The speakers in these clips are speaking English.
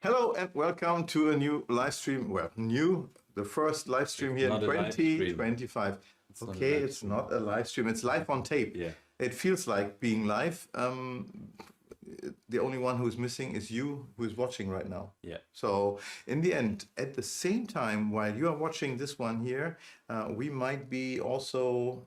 Hello and welcome to a new live stream. Well, the first live stream here in 2025. Okay, it's not a live stream. It's live on tape. Yeah. It feels like being live. The only one who's missing is you, who is watching right now. Yeah. So in the end, at the same time, while you are watching this one here, we might be also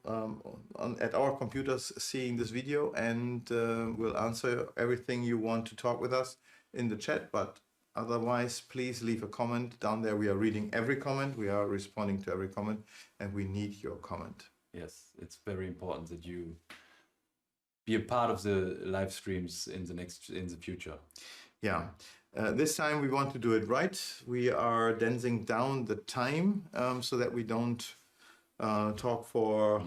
at our computers seeing this video, and we'll answer everything you want to talk with us in the chat. But otherwise, please leave a comment down there. We are reading every comment. We are responding to every comment, and we need your comment. Yes, it's very important that you be a part of the live streams in the future. Yeah, this time we want to do it right. We are densing down the time so that we don't talk for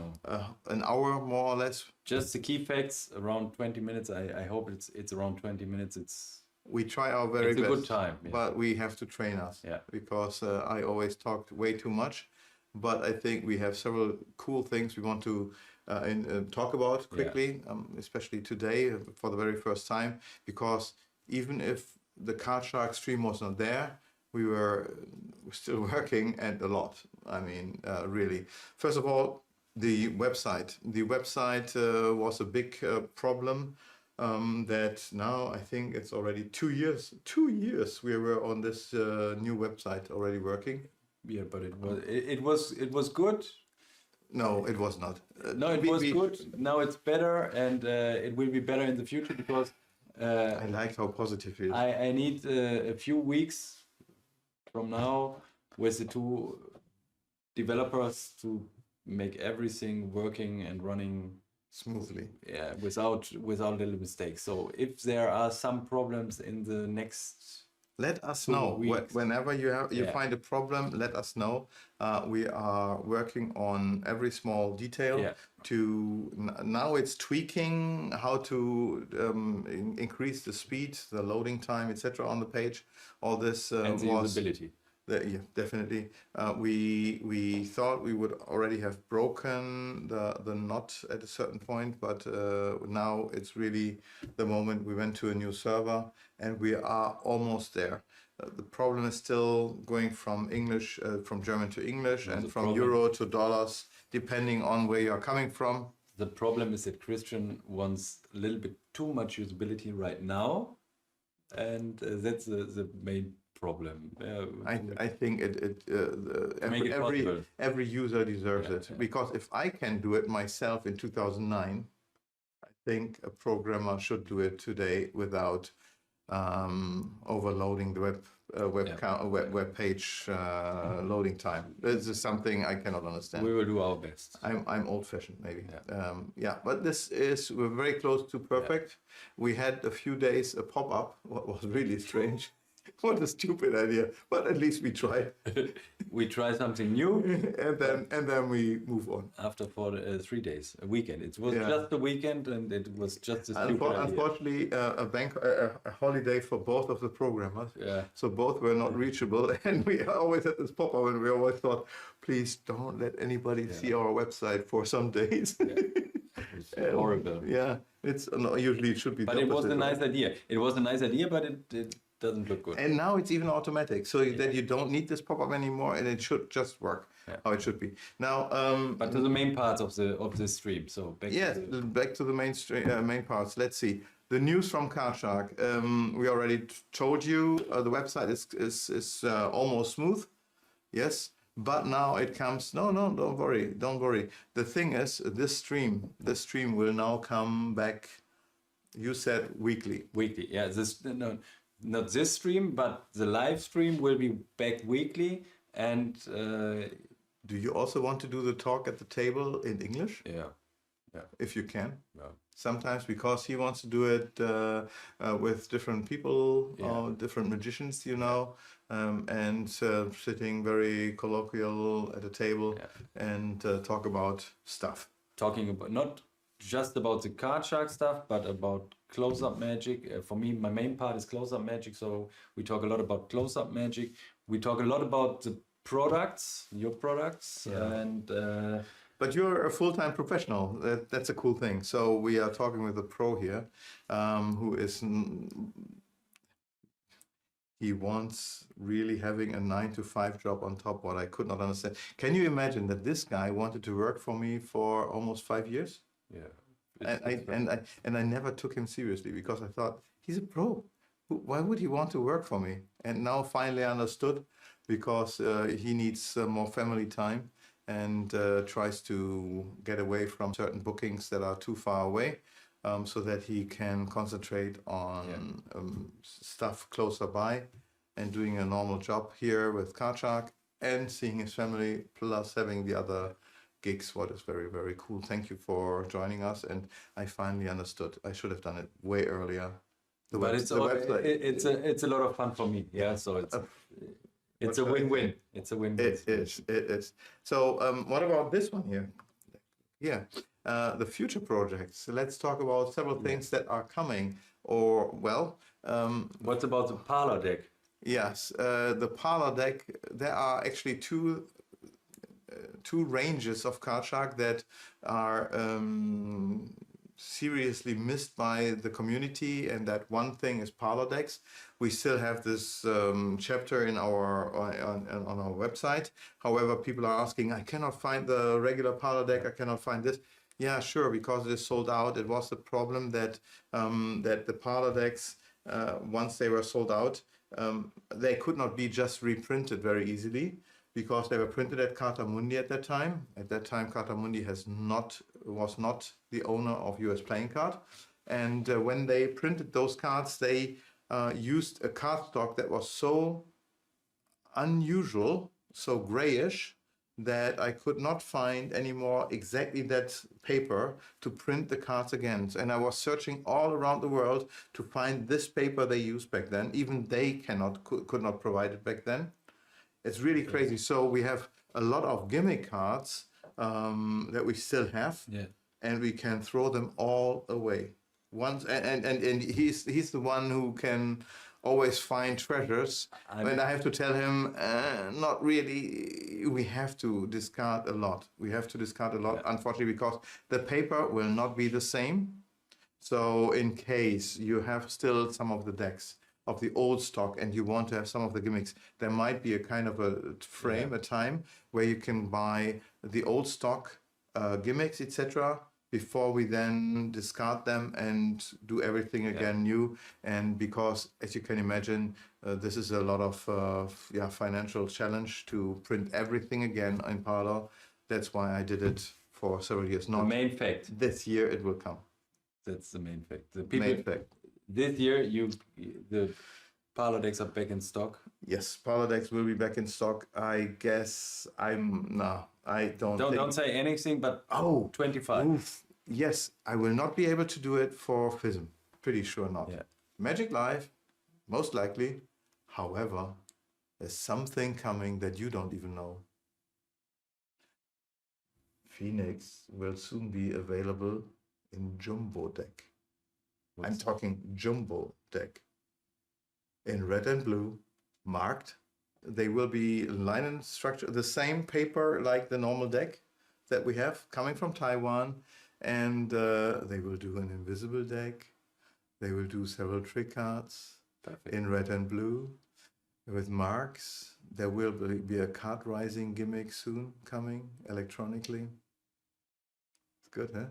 an hour more or less. Just the key facts, around 20 minutes. I hope it's around 20 minutes. We try our very best. It's a good time. Yeah. But we have to train us. Yeah. Because I always talked way too much. But I think we have several cool things we want to talk about quickly, especially today for the very first time, because even if the Card Shark stream was not there, we were still working and a lot. I mean, really. First of all, the website. The website was a big problem that now I think it's already 2 years. 2 years we were on this new website already working. Yeah, but it was good. No, it was not. No, it was good. Now it's better, and it will be better in the future because I liked how positive it is. I need a few weeks from now with the two developers to make everything working and running smoothly. Yeah, without little mistakes. So if there are some problems in the next, let us know. Whenever you find a problem, let us know. We are working on every small detail. Yeah. Now it's tweaking how to increase the speed, the loading time, etc. on the page. All this and the usability. Yeah, definitely. We thought we would already have broken the knot at a certain point, but now it's really the moment. We went to a new server and we are almost there. The problem is still going from English, from German to English, and from euro to dollars, depending on where you are coming from. The problem is that Christian wants a little bit too much usability right now, and that's the main problem. I think every user deserves it, because if I can do it myself in 2009, I think a programmer should do it today without overloading the web page loading time. This is something I cannot understand. We will do our best. I'm old-fashioned, maybe. But we're very close to perfect. We had a few days a pop-up, what was really strange. What a stupid idea, but at least we tried. We try something new, and then we move on. After 3 days, a weekend. It was just a weekend, and it was just a stupid idea. Unfortunately, a holiday for both of the programmers. Yeah. So both were not reachable, and we always had this pop-up, and we always thought, please don't let anybody see our website for some days. It's horrible. Yeah, usually it should be. But it was a nice idea. It was a nice idea, but it doesn't look good. And now it's even automatic, so that you don't need this pop-up anymore, and it should just work how it should be. Now, but to the main parts of the stream. So back to the main parts. Let's see the news from Card Shark. We already told you the website is almost smooth. Yes. But now it comes. No, don't worry. The thing is, this stream will now come back. You said weekly. Weekly, yeah. Not this stream, but the live stream will be back weekly. And do you also want to do the talk at the table in English? Yeah. If you can. Yeah. Sometimes because he wants to do it with different people or different magicians, and sitting very colloquial at a table and talk about stuff. Talking about not just about the Card Shark stuff, but about close-up magic. For me, my main part is close-up magic, so we talk a lot about close-up magic. We talk a lot about the products, your products, and But you're a full-time professional. That's a cool thing. So we are talking with a pro here, who is he wants really having a 9 to 5 job on top, what I could not understand. Can you imagine that this guy wanted to work for me for almost 5 years? Yeah. And I never took him seriously because I thought he's a pro. Why would he want to work for me? And now finally I understood, because he needs more family time, and tries to get away from certain bookings that are too far away, so that he can concentrate on stuff closer by and doing a normal job here with Karchak and seeing his family, plus having the other gigs, what is very, very cool. Thank you for joining us, and I finally understood. I should have done it way earlier. But it's a lot of fun for me. Yeah, so it's a win-win. It's a win-win. It is. So what about this one here? Yeah, the future projects. Let's talk about several things that are coming, or well. What about the parlor deck? Yes, the parlor deck. There are actually two ranges of Karchak that are seriously missed by the community, and that one thing is parlor decks. We still have this chapter in our on our website. However, people are asking, I cannot find the regular parlor deck. I cannot find this. Yeah, sure, because it is sold out. It was the problem that that the parlor decks, once they were sold out, they could not be just reprinted very easily, because they were printed at Cartamundi at that time. At that time, Cartamundi was not the owner of US Playing Card. And when they printed those cards, they used a cardstock that was so unusual, so grayish, that I could not find anymore exactly that paper to print the cards again. And I was searching all around the world to find this paper they used back then. Even they could not provide it back then. It's really crazy. So we have a lot of gimmick cards that we still have, and we can throw them all away. Once and he's the one who can always find treasures. And I have to tell him, not really. We have to discard a lot. Unfortunately, because the paper will not be the same. So in case you have still some of the decks of the old stock and you want to have some of the gimmicks, there might be a kind of a frame, a time where you can buy the old stock gimmicks, etc., before we then discard them and do everything again new. And because, as you can imagine, this is a lot of financial challenge to print everything again in parallel. That's why I did it for several years. The main fact. This year it will come. That's the main fact. This year, the parlor decks are back in stock. Yes, parlor decks will be back in stock. I guess I don't say anything, but 25. Oof. Yes, I will not be able to do it for FISM. Pretty sure not. Yeah. Magic Live, most likely. However, there's something coming that you don't even know. Phoenix will soon be available in Jumbo deck. I'm talking Jumbo deck. In red and blue, marked. They will be line and structure, the same paper like the normal deck that we have coming from Taiwan. And they will do an invisible deck. They will do several trick cards. Perfect. In red and blue with marks. There will be a card rising gimmick soon coming electronically. It's good, huh?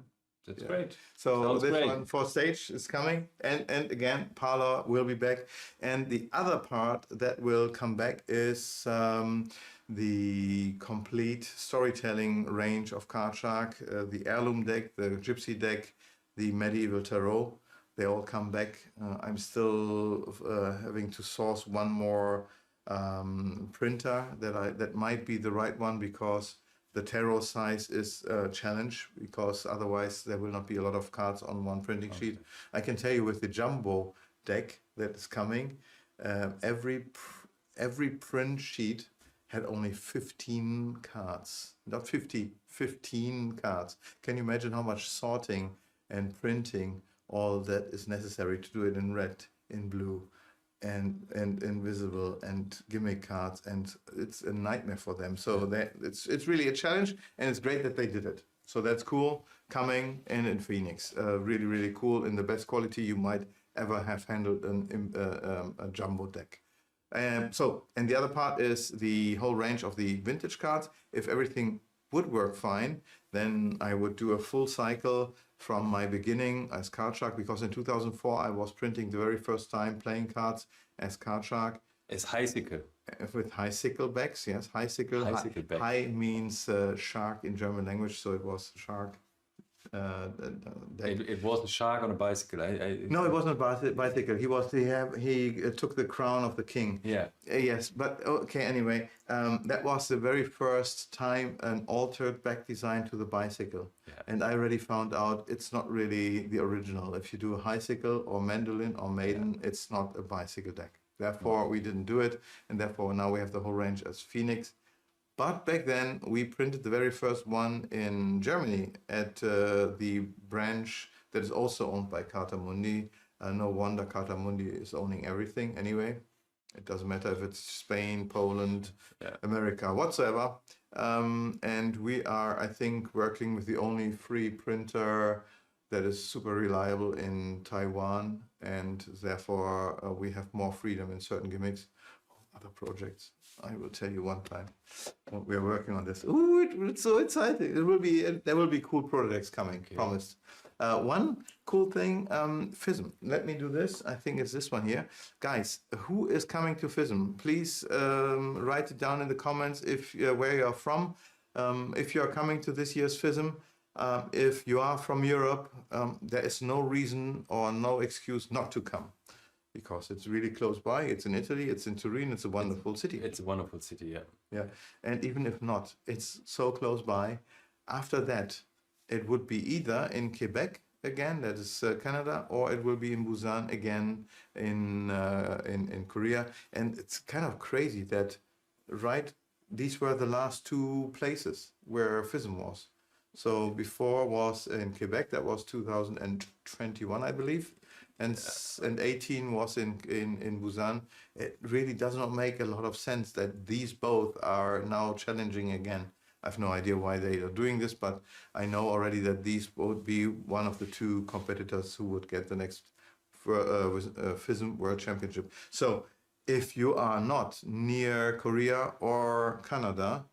That's great. So Sounds this great. one for stage is coming, and again, parlor will be back. And the other part that will come back is the complete storytelling range of Karchak, the heirloom deck, the gypsy deck, the medieval tarot. They all come back. I'm still having to source one more printer that might be the right one, because the tarot size is a challenge, because otherwise there will not be a lot of cards on one printing sheet. I can tell you with the jumbo deck that is coming, every print sheet had only 15 cards, not 50, 15 cards. Can you imagine how much sorting and printing all that is necessary to do it in red, in blue, and invisible, and gimmick cards, and it's a nightmare for them. So it's really a challenge, and it's great that they did it. So that's cool, coming in Phoenix. Really, really cool, in the best quality you might ever have handled a jumbo deck. And the other part is the whole range of the vintage cards. If everything would work fine, then I would do a full cycle from my beginning as Card Shark, because in 2004 I was printing the very first time playing cards as Card Shark. As Highsickle. With high sickle backs, yes, high sickle. Highsickle back. High means shark in German language, so it was shark. It was a shark on a bicycle. No, it wasn't a bicycle. He took the crown of the king. Yeah. Yes, but okay. Anyway, that was the very first time an altered back design to the bicycle, and I already found out it's not really the original. If you do a bicycle or mandolin or maiden, it's not a bicycle deck. Therefore, we didn't do it, and therefore now we have the whole range as Phoenix. But back then, we printed the very first one in Germany at the branch that is also owned by Carta Mundi. No wonder Carta Mundi is owning everything anyway. It doesn't matter if it's Spain, Poland, America, whatsoever. And we are, I think, working with the only free printer that is super reliable in Taiwan. And therefore, we have more freedom in certain gimmicks. Other projects, I will tell you one time. We are working on this. Ooh, it's so exciting! There will be cool projects coming. Okay. Promised. One cool thing, FISM. Let me do this. I think it's this one here, guys. Who is coming to FISM? Please write it down in the comments if where you are from. If you are coming to this year's FISM. If you are from Europe, there is no reason or no excuse not to come. Because it's really close by. It's in Italy. It's in Turin. It's a wonderful city. It's a wonderful city, yeah. Yeah, and even if not, it's so close by. After that, it would be either in Quebec again, that is Canada, or it will be in Busan again in Korea. And it's kind of crazy that, right? These were the last two places where FISM was. So before was in Quebec. That was 2021, I believe. And 18 was in Busan. It really does not make a lot of sense that these both are now challenging again. I have no idea why they are doing this, but I know already that these would be one of the two competitors who would get the next FISM World Championship. So if you are not near Korea or Canada,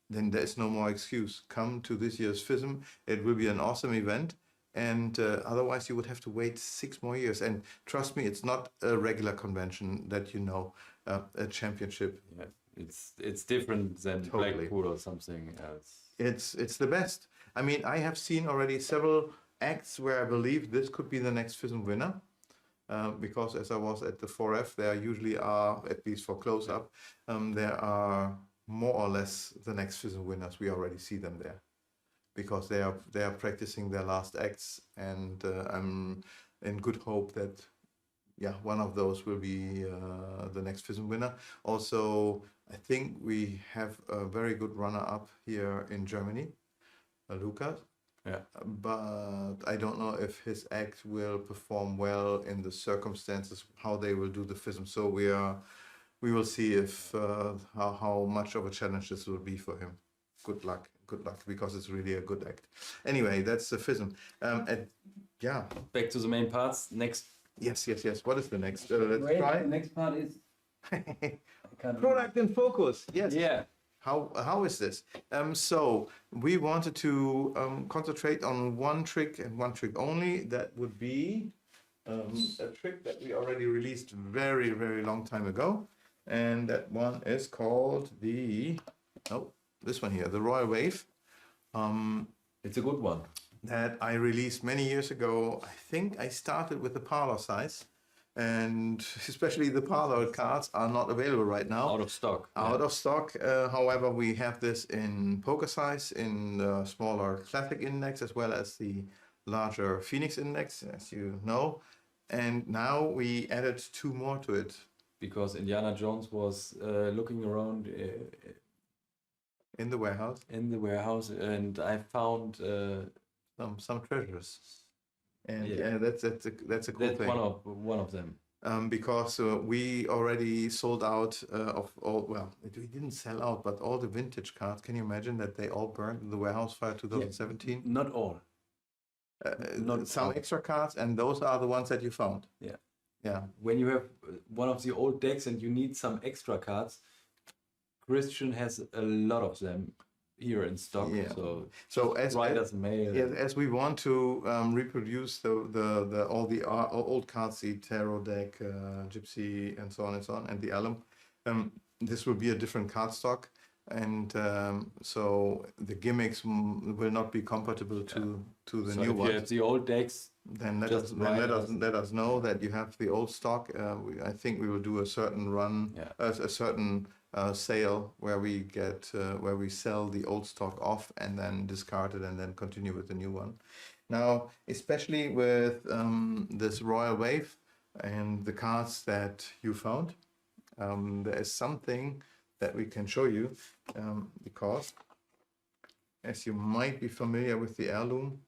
then there is no more excuse. Come to this year's FISM. It will be an awesome event. And otherwise, you would have to wait 6 more years. And trust me, it's not a regular convention that a championship. Yeah, it's different than Blackpool or something else. It's the best. I mean, I have seen already several acts where I believe this could be the next FISM winner. Because as I was at the 4F, there usually are, at least for close-up, there are more or less the next FISM winners. We already see them there. Because they are practicing their last acts, and I'm in good hope that one of those will be the next FISM winner. Also, I think we have a very good runner-up here in Germany, Lucas. Yeah. But I don't know if his act will perform well in the circumstances how they will do the FISM. So we will see if how much of a challenge this will be for him. Good luck, because it's really a good act. Anyway, that's the FISM. Back to the main parts. Next. Yes. What is the next? Let's try. The next part is product in focus. Yes. Yeah. How is this? So we wanted to concentrate on one trick and one trick only. That would be a trick that we already released very, very long time ago, and that one is called this one here, the Royal Wave. It's a good one. That I released many years ago. I think I started with the parlor size, and especially the parlor cards are not available right now. Out of stock. Out of stock. However, we have this in poker size, in the smaller classic index, as well as the larger Phoenix index, as you know. And now we added 2 more to it. Because Indiana Jones was looking around in the warehouse. And I found some treasures. And that's a cool thing. One of them. Because we already sold out of all. Well, we didn't sell out, but all the vintage cards. Can you imagine that they all burned in the warehouse fire 2017? Yeah, not all. Not some extra cards, and those are the ones that you found. Yeah. Yeah. When you have one of the old decks and you need some extra cards, Christian has a lot of them here in stock. Yeah. So So just write us a mail. Yeah, as we want to reproduce all the old cards, the tarot deck, Gypsy, and so on, and the alum, this will be a different card stock, and so the gimmicks will not be compatible to the So new if you ones. have the old decks, Then just write us. let us know that you have the old stock. I think we will do a certain run, a certain sale where we sell the old stock off and then discard it and then continue with the new one. Now, especially with this Royal Wave and the cards that you found, there is something that we can show you because, as you might be familiar with the heirloom,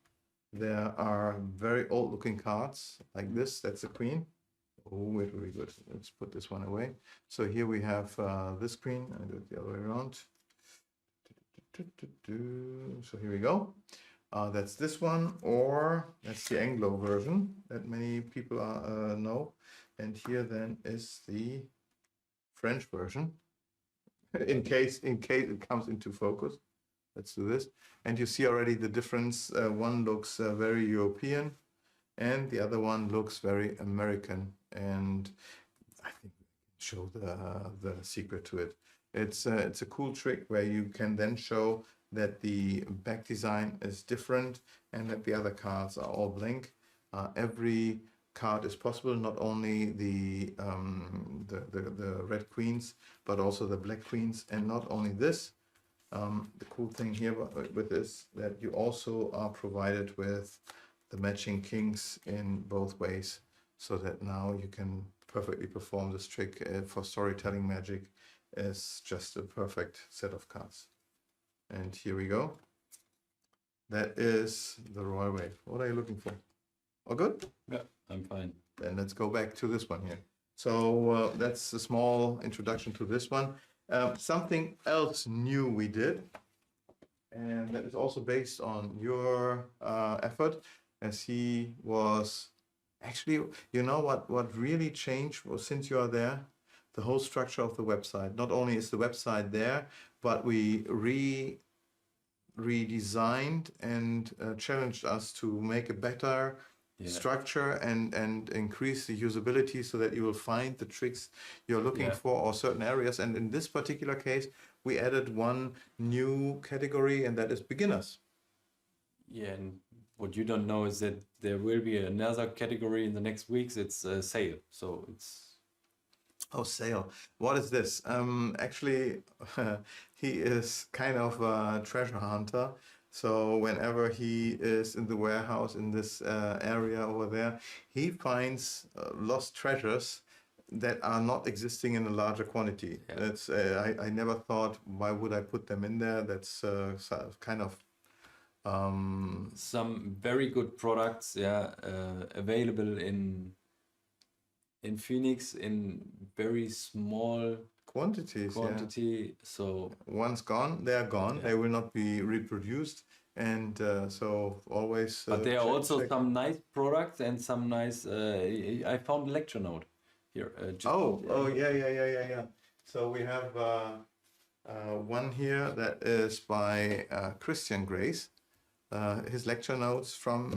there are very old looking cards like this. That's a queen. Oh, wait, very good. Let's put this one away. So here we have this queen. I do it the other way around. So here we go. That's this one, or that's the Anglo version that many people know. And here then is the French version. in case it comes into focus. Let's do this. And you see already the difference. One looks very European and the other one looks very American. And I think we can show the secret to it. It's a cool trick where you can then show that the back design is different and that the other cards are all blank. Every card is possible, not only the red queens, but also the black queens, and not only this. The cool thing here with this, that you also are provided with the matching kings in both ways, so that now you can perfectly perform this trick for storytelling magic as just a perfect set of cards. And here we go. That is the Royal Wave. What are you looking for? All good? Yeah, I'm fine. Then let's go back to this one here. So that's a small introduction to this one. Something else new we did, and that is also based on your effort, as he was actually, you know what really changed was, since you are there, the whole structure of the website. Not only is the website there, but we redesigned and challenged us to make a better structure and increase the usability, so that you will find the tricks you're looking for, or certain areas. And in this particular case, we added one new category, and that is beginners. Yeah, and what you don't know is that there will be another category in the next weeks. It's sale. So it's... Oh, sale. What is this? Actually, he is kind of a treasure hunter. So whenever he is in the warehouse in this area over there, he finds lost treasures that are not existing in a larger quantity. That's I never thought, why would I put them in there? That's kind of some very good products, available in Phoenix in very small quantities. So once gone, they are gone. They will not be reproduced, and so always. But there are also some nice products and some nice. I found a lecture note here. Yeah. So we have one here that is by Christian Grace. His lecture notes from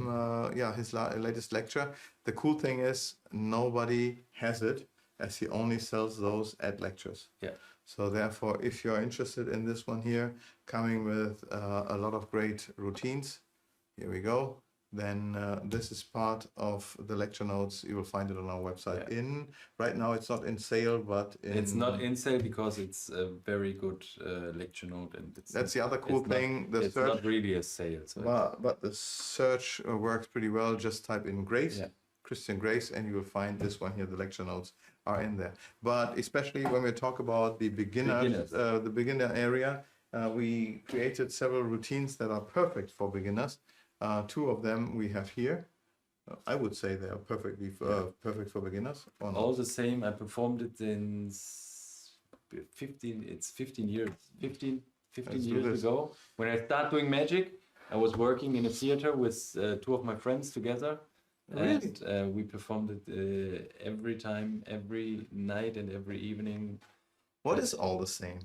his latest lecture. The cool thing is nobody has it, as he only sells those at lectures. So therefore, if you're interested in this one here, coming with a lot of great routines, here we go. Then this is part of the lecture notes. You will find it on our website. Right now, it's not in sale, but it's not in sale because it's a very good lecture note, and that's the other cool thing. It's not really a sale. So but the search works pretty well. Just type in Grace, Christian Grace, and you will find this one here. The lecture notes are in there. But especially when we talk about the beginners. The beginner area, we created several routines that are perfect for beginners. Two of them we have here. I would say they are perfect for beginners. All the same, I performed it in 15 years. 15 years ago. When I started doing magic, I was working in a theater with two of my friends together. Really? And we performed it every time, every night and every evening. What is all the same?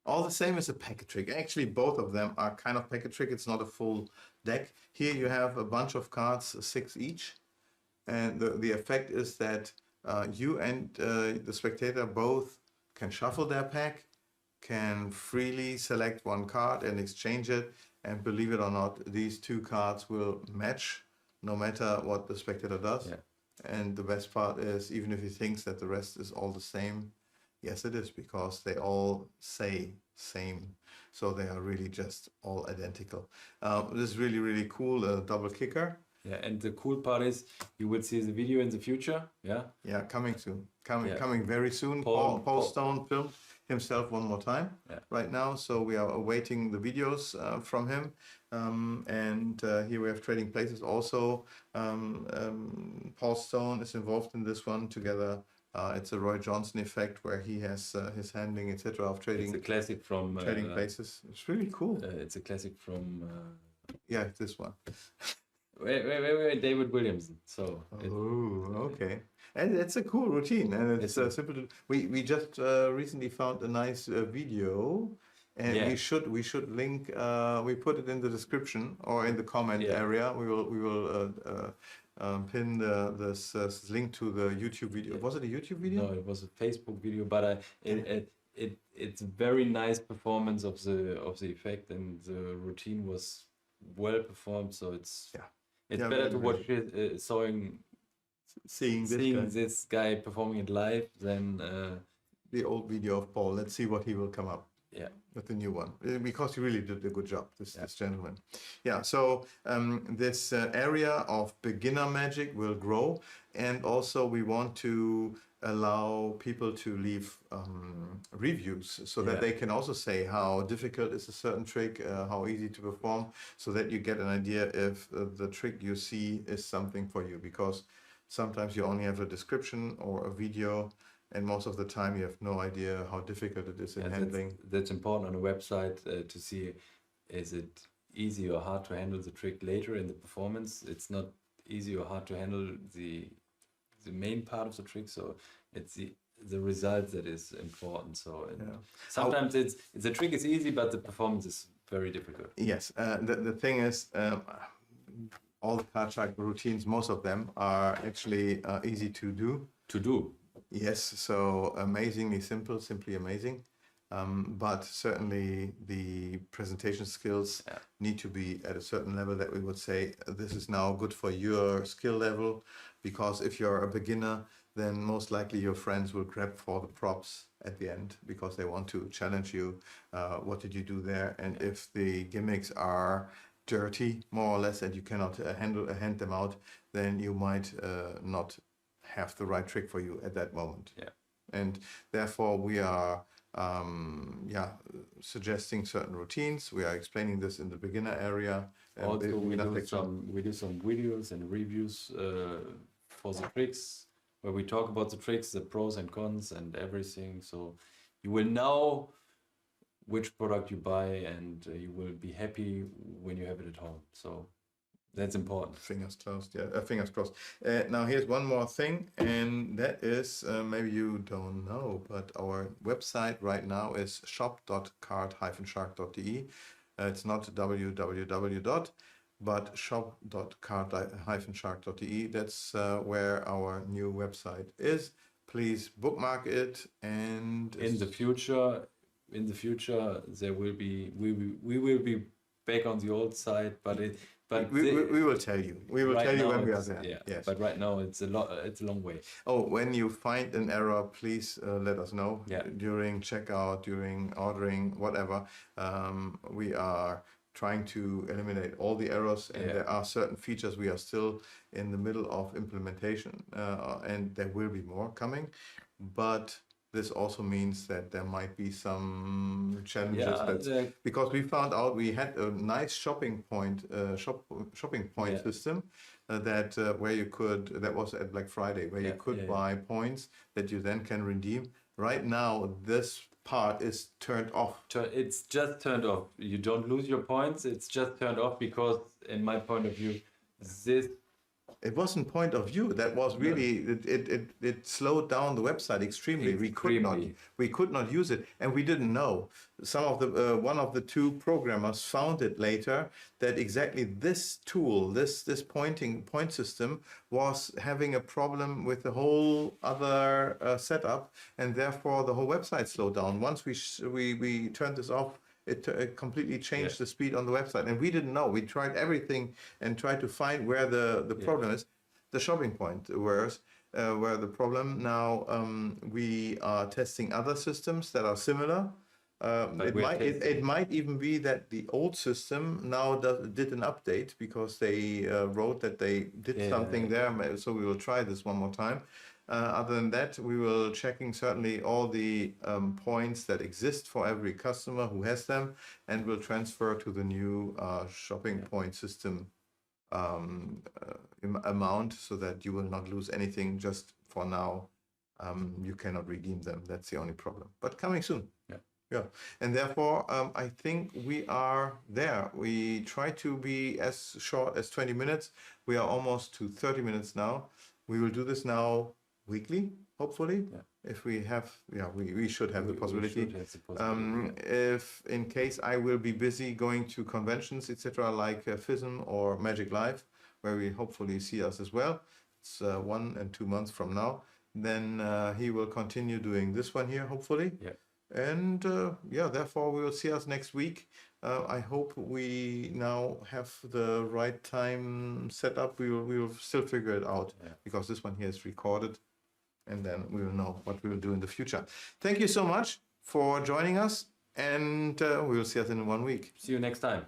All the same as a packet trick. Actually, both of them are kind of packet trick. It's not a full deck. Here you have a bunch of cards, 6 each. And the effect is that you and the spectator both can shuffle their pack, can freely select one card and exchange it. And believe it or not, these 2 cards will match no matter what the spectator does. Yeah. And the best part is, even if he thinks that the rest is all the same, yes, it is, because they all say same. So they are really just all identical. This is really, really cool, double kicker. Yeah, and the cool part is you will see the video in the future. Yeah. Yeah, coming soon. Yeah. Coming very soon. Paul Stone filmed himself one more time right now. So we are awaiting the videos from him. And here we have Trading Places also. Paul Stone is involved in this one together. It's a Roy Johnson effect where he has his handling, etc. of trading. It's a classic from Trading Places. It's really cool. It's a classic from. Yeah, this one. Wait, David Williamson. So. Oh, okay. And it's a cool routine, and it's simple to. We just recently found a nice video, and we should link. We put it in the description or in the comment area. We will pin this link to the YouTube video. Was it a YouTube video? No, it was a Facebook video, but it's a very nice performance of the effect, and the routine was well performed. So it's better to watch it seeing this guy performing it live than the old video of Paul. Let's see what he will come up with the new one, because he really did a good job, this gentleman. Yeah, so this area of beginner magic will grow, and also we want to allow people to leave reviews so that they can also say how difficult is a certain trick, how easy to perform, so that you get an idea if the trick you see is something for you, because sometimes you only have a description or a video, and most of the time you have no idea how difficult it is in handling. That's important on a website to see, is it easy or hard to handle the trick later in the performance. It's not easy or hard to handle the main part of the trick, so it's the result that is important. So sometimes the trick is easy, but the performance is very difficult. Yes, the thing is, all the card shark routines, most of them are actually easy to do. Yes, so amazingly simple, simply amazing. But certainly the presentation skills need to be at a certain level that we would say this is now good for your skill level, because if you're a beginner, then most likely your friends will grab for the props at the end because they want to challenge you. What did you do there? And if the gimmicks are dirty, more or less, and you cannot hand them out, then you might not have the right trick for you at that moment. Yeah. And therefore we are suggesting certain routines. We are explaining this in the beginner area. Also, we do some videos and reviews for the tricks, where we talk about the tricks, the pros and cons and everything. So you will know which product you buy, and you will be happy when you have it at home. So that's important. Fingers closed, fingers crossed. Now here's one more thing, and that is, maybe you don't know, but our website right now is shop.card-shark.de. It's not www. But shop.card-shark.de. That's where our new website is. Please bookmark it, and in the future, there will be we will be back on the old site, but we will tell you. We will tell you when we are there. Yeah. Yes. But right now it's a long way. Oh, when you find an error, please let us know. Yeah. During checkout, during ordering, whatever. We are trying to eliminate all the errors, and there are certain features we are still in the middle of implementation, and there will be more coming, but this also means that there might be some challenges because we found out we had a nice shopping point system that where you could, that was at Black Friday, where you could buy points that you then can redeem. Right now this part is turned off. It's just turned off. You don't lose your points. It's just turned off because, in my point of view, this it wasn't point of view. That was really it slowed down the website extremely. Extremely. We could not use it, and we didn't know. Some of the one of the two programmers found it later that exactly this tool, this point system, was having a problem with the whole other setup, and therefore the whole website slowed down. Once we turned this off, it completely changed the speed on the website, and we didn't know. We tried everything and tried to find where the problem is. The shopping point where the problem. Now we are testing other systems that are similar. It might even be that the old system now did an update because they wrote that they did something there. So we will try this one more time. Other than that, we will checking certainly all the points that exist for every customer who has them, and will transfer to the new shopping point system amount, so that you will not lose anything. Just for now, you cannot redeem them. That's the only problem. But coming soon. Yeah, and therefore I think we are there. We try to be as short as 20 minutes. We are almost to 30 minutes now. We will do this now weekly, hopefully. If we have, we should have the possibility. If in case I will be busy going to conventions, etc., like FISM or Magic Live, where we hopefully see us as well. It's 1 and 2 months from now. Then he will continue doing this one here, hopefully. And therefore we will see us next week. I hope we now have the right time set up. We will still figure it out, because this one here is recorded, and then we will know what we will do in the future. Thank you so much for joining us, and we will see us in 1 week. See you next time.